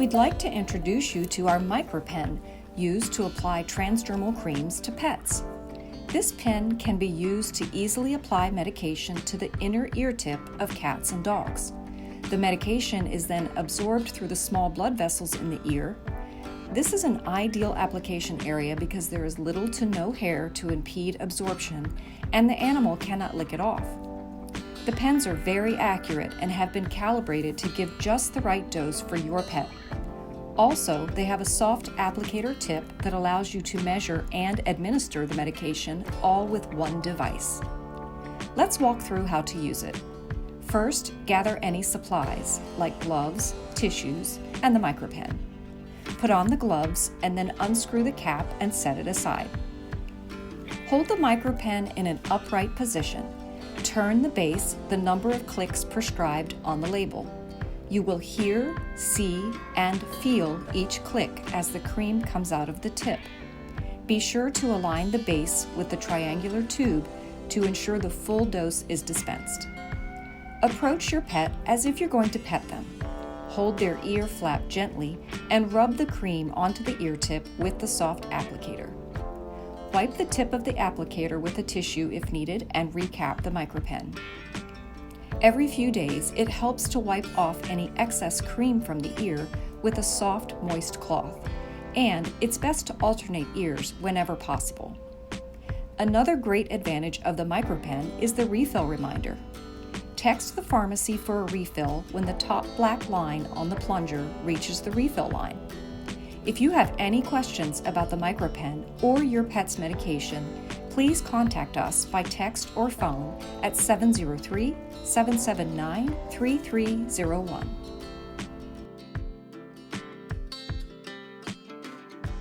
we'd like to introduce you to our micropen used to apply transdermal creams to pets. This pen can be used to easily apply medication to the inner ear tip of cats and dogs. The medication is then absorbed through the small blood vessels in the ear. This is an ideal application area because there is little to no hair to impede absorption, and the animal cannot lick it off. The pens are very accurate and have been calibrated to give just the right dose for your pet. Also, they have a soft applicator tip that allows you to measure and administer the medication all with one device. Let's walk through how to use it. First, gather any supplies like gloves, tissues, and the micropen. Put on the gloves and then unscrew the cap and set it aside. Hold the micropen in an upright position. Turn the base the number of clicks prescribed on the label. You will hear, see, and feel each click as the cream comes out of the tip. Be sure to align the base with the triangular tube to ensure the full dose is dispensed. Approach your pet as if you're going to pet them. Hold their ear flap gently and rub the cream onto the ear tip with the soft applicator. Wipe the tip of the applicator with a tissue if needed and recap the micropen. Every few days, it helps to wipe off any excess cream from the ear with a soft, moist cloth, and it's best to alternate ears whenever possible. Another great advantage of the micropen is the refill reminder. Text the pharmacy for a refill when the top black line on the plunger reaches the refill line. If you have any questions about the micropen or your pet's medication, please contact us by text or phone at 703-779-3301.